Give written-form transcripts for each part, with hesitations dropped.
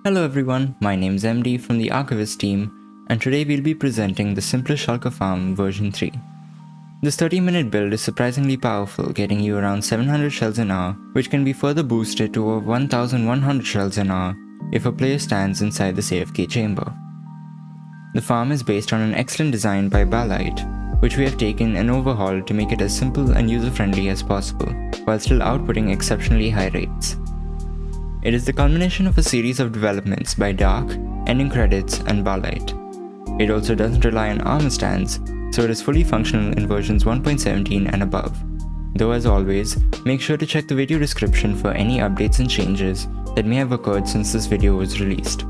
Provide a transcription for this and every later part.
Hello everyone, my name is MD from the Archivists team, and today we'll be presenting the simplest shulker farm version 3. This 30-minute build is surprisingly powerful, getting you around 700 shells an hour, which can be further boosted to over 1100 shells an hour if a player stands inside the AFK chamber. The farm is based on an excellent design by Balllight, which we have taken and overhauled to make it as simple and user-friendly as possible, while still outputting exceptionally high rates. It is the culmination of a series of developments by Dark, Ending Credits, and Balllight. It also doesn't rely on armor stands, so it is fully functional in versions 1.17 and above. Though as always, make sure to check the video description for any updates and changes that may have occurred since this video was released.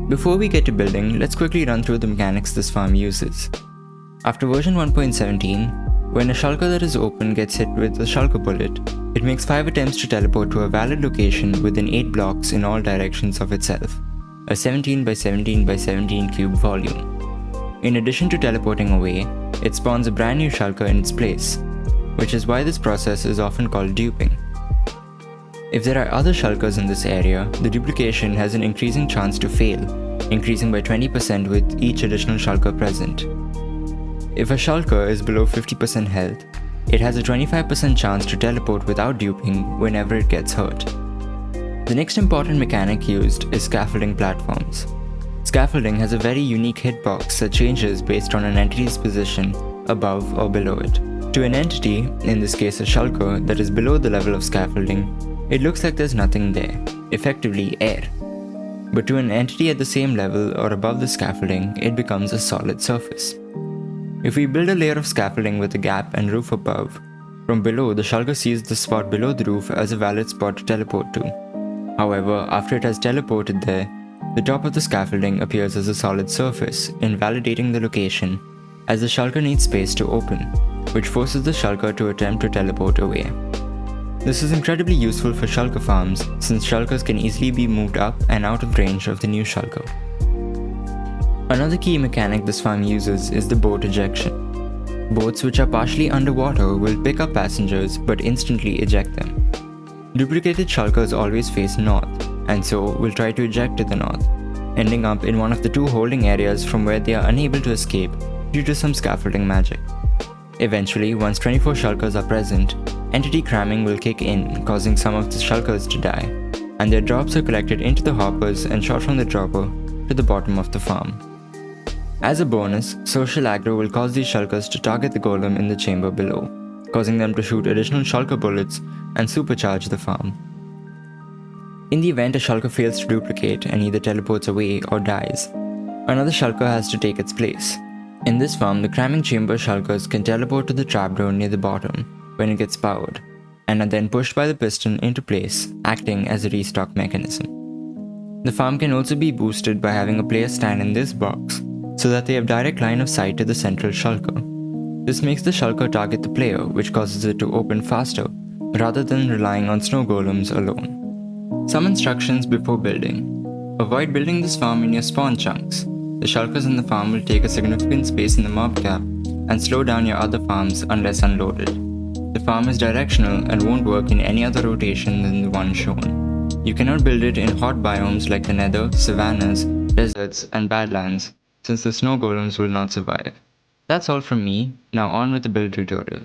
Before we get to building, let's quickly run through the mechanics this farm uses. After version 1.17, when a shulker that is open gets hit with a shulker bullet, it makes 5 attempts to teleport to a valid location within 8 blocks in all directions of itself, a 17 by 17 by 17 cube volume. In addition to teleporting away, it spawns a brand new shulker in its place, which is why this process is often called duping. If there are other shulkers in this area, the duplication has an increasing chance to fail, increasing by 20% with each additional shulker present. If a shulker is below 50% health, it has a 25% chance to teleport without duping whenever it gets hurt. The next important mechanic used is scaffolding platforms. Scaffolding has a very unique hitbox that changes based on an entity's position above or below it. To an entity, in this case a shulker, that is below the level of scaffolding, it looks like there's nothing there, effectively air. But to an entity at the same level or above the scaffolding, it becomes a solid surface. If we build a layer of scaffolding with a gap and roof above, from below the shulker sees the spot below the roof as a valid spot to teleport to. However, after it has teleported there, the top of the scaffolding appears as a solid surface, invalidating the location, as the shulker needs space to open, which forces the shulker to attempt to teleport away. This is incredibly useful for shulker farms, since shulkers can easily be moved up and out of range of the new shulker. Another key mechanic this farm uses is the boat ejection. Boats which are partially underwater will pick up passengers but instantly eject them. Duplicated shulkers always face north, and so will try to eject to the north, ending up in one of the 2 holding areas from where they are unable to escape due to some scaffolding magic. Eventually, once 24 shulkers are present, entity cramming will kick in, causing some of the shulkers to die, and their drops are collected into the hoppers and shot from the dropper to the bottom of the farm. As a bonus, social aggro will cause these shulkers to target the golem in the chamber below, causing them to shoot additional shulker bullets and supercharge the farm. In the event a shulker fails to duplicate and either teleports away or dies, another shulker has to take its place. In this farm, the cramming chamber shulkers can teleport to the trapdoor near the bottom when it gets powered, and are then pushed by the piston into place, acting as a restock mechanism. The farm can also be boosted by having a player stand in this box, so that they have direct line of sight to the central shulker. This makes the shulker target the player, which causes it to open faster, rather than relying on snow golems alone. Some instructions before building. Avoid building this farm in your spawn chunks. The shulkers in the farm will take a significant space in the mob cap and slow down your other farms unless unloaded. The farm is directional and won't work in any other rotation than the one shown. You cannot build it in hot biomes like the nether, savannas, deserts, and badlands, since the snow golems will not survive. That's all from me, now on with the build tutorial.